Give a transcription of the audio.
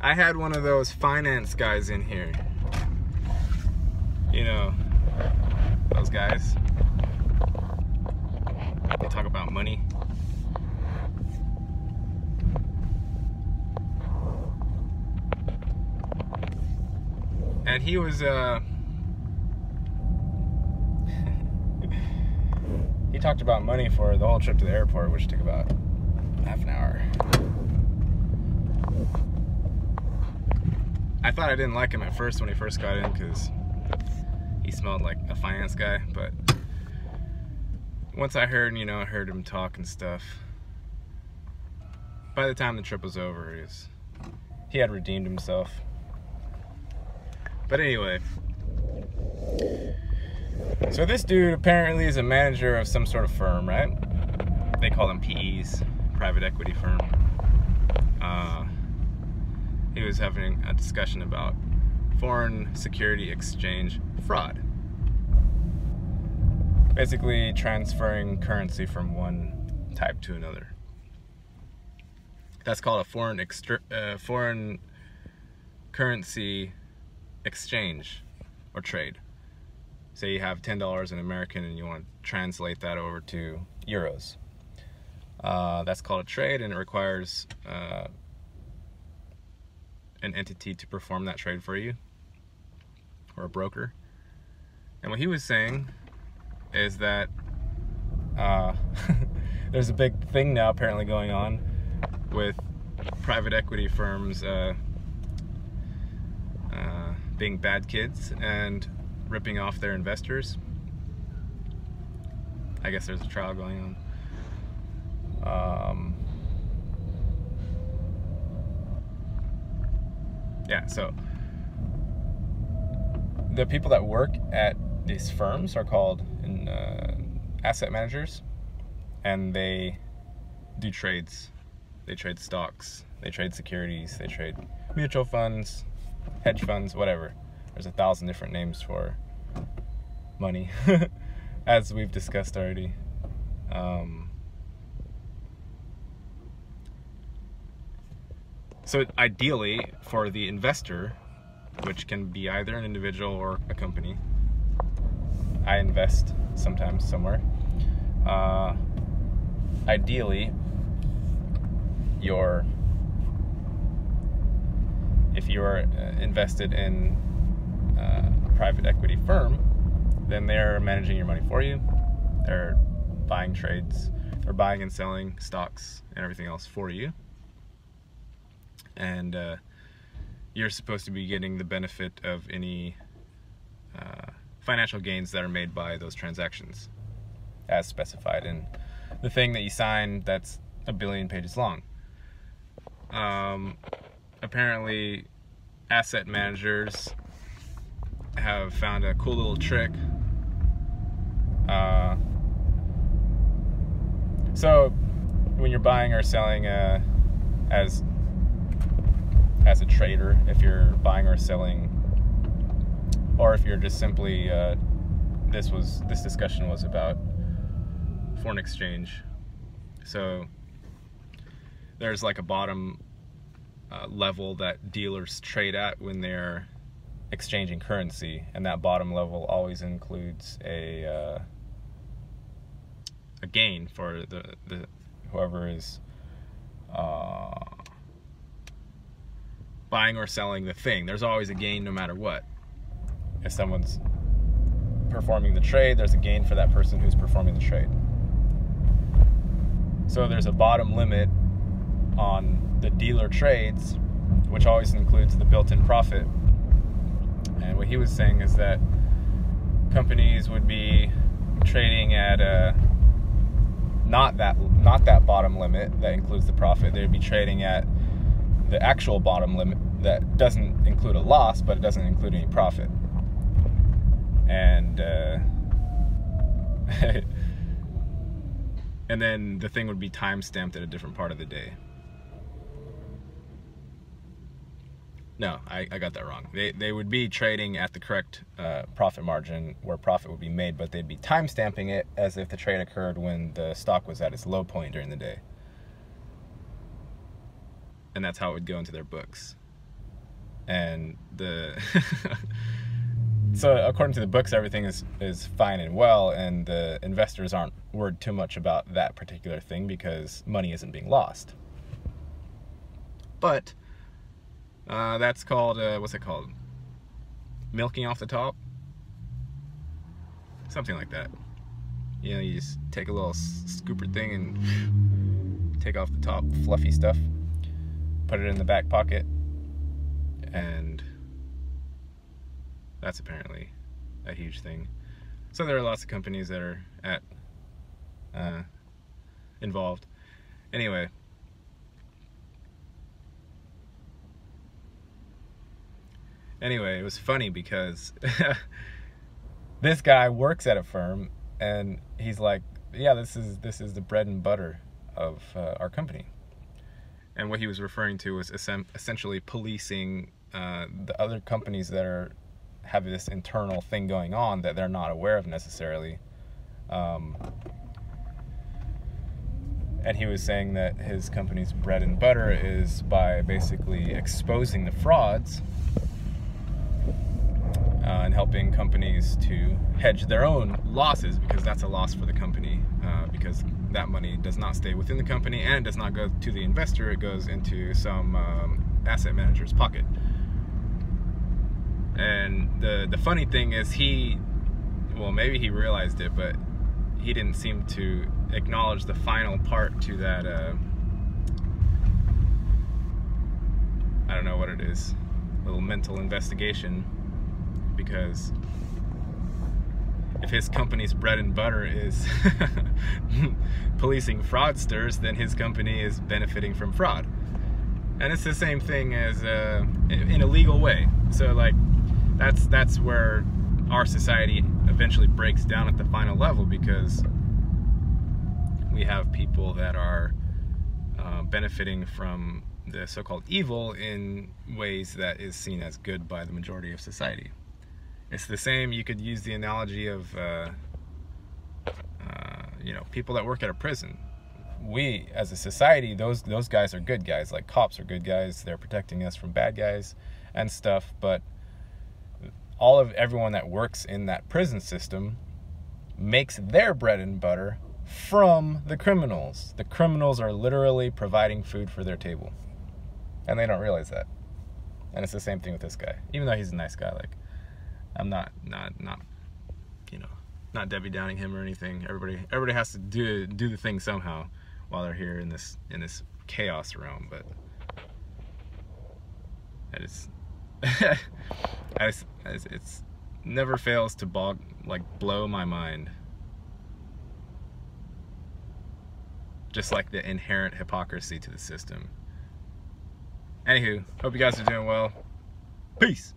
I had one of those finance guys in here. You know, those guys. They talk about money. And he was, he talked about money for the whole trip to the airport, which took about half an hour. I thought I didn't like him at first when he first got in because he smelled like a finance guy, but once I heard him talk and stuff, by the time the trip was over, he had redeemed himself. But anyway, so this dude apparently is a manager of some sort of firm, right? They call them PEs, private equity firm. He was having a discussion about foreign security exchange fraud. Basically transferring currency from one type to another. That's called a foreign currency exchange or trade. Say you have $10 in American and you want to translate that over to euros. That's called a trade, and it requires an entity to perform that trade for you, or a broker. And what he was saying is that there's a big thing now apparently going on with private equity firms being bad kids and ripping off their investors. I guess there's a trial going on. Yeah, so the people that work at these firms are called asset managers, and they do trades. They trade stocks, they trade securities, they trade mutual funds, hedge funds, whatever. There's 1,000 different names for money, as we've discussed already. So ideally, for the investor, which can be either an individual or a company, I invest sometimes somewhere. Ideally, if you're invested in a private equity firm, then they're managing your money for you. They're buying trades, they're buying and selling stocks and everything else for you. And you're supposed to be getting the benefit of any financial gains that are made by those transactions, as specified in the thing that you signed that's 1 billion pages long. Apparently, asset managers have found a cool little trick. So when you're buying or selling as a trader, if you're buying or selling, or if you're just simply this discussion was about foreign exchange. So there's like a bottom level that dealers trade at when they're exchanging currency, and that bottom level always includes a gain for the whoever is buying or selling the thing. There's always a gain no matter what. If someone's performing the trade, there's a gain for that person who's performing the trade. So there's a bottom limit on the dealer trades, which always includes the built-in profit. And what he was saying is that companies would be trading at not that bottom limit that includes the profit. They'd be trading at the actual bottom limit that doesn't include a loss, but it doesn't include any profit. And and then the thing would be time-stamped at a different part of the day. No, I got that wrong. They would be trading at the correct profit margin where profit would be made, but they'd be time-stamping it as if the trade occurred when the stock was at its low point during the day. And that's how it would go into their books. and the so according to the books, everything is fine and well, and the investors aren't worried too much about that particular thing because money isn't being lost. But that's called what's it called? Milking off the top, something like that. You know, you just take a little scooper thing and take off the top fluffy stuff, put it in the back pocket, and that's apparently a huge thing. So there are lots of companies that are involved. Anyway, it was funny because this guy works at a firm, and he's like, yeah, this is the bread and butter of our company. And what he was referring to was essentially policing the other companies that have this internal thing going on that they're not aware of necessarily. And he was saying that his company's bread and butter is by basically exposing the frauds and helping companies to hedge their own losses, because that's a loss for the company, because that money does not stay within the company and it does not go to the investor. It goes into some asset manager's pocket. And the funny thing is well, maybe he realized it, but he didn't seem to acknowledge the final part to that, I don't know what it is, little mental investigation, because if his company's bread and butter is policing fraudsters, then his company is benefiting from fraud. And it's the same thing as in a legal way. So like, that's where our society eventually breaks down at the final level, because we have people that are benefiting from the so-called evil in ways that is seen as good by the majority of society. It's the same. You could use the analogy of you know, people that work at a prison. We as a society, those guys are good guys. Like cops are good guys. They're protecting us from bad guys and stuff. But everyone that works in that prison system makes their bread and butter from the criminals. The criminals are literally providing food for their table, and they don't realize that. And it's the same thing with this guy. Even though he's a nice guy, like, I'm not you know, not Debbie Downing him or anything. Everybody has to do the thing somehow while they're here in this chaos realm. But it's never fails to blow my mind. Just like the inherent hypocrisy to the system. Anywho, hope you guys are doing well. Peace.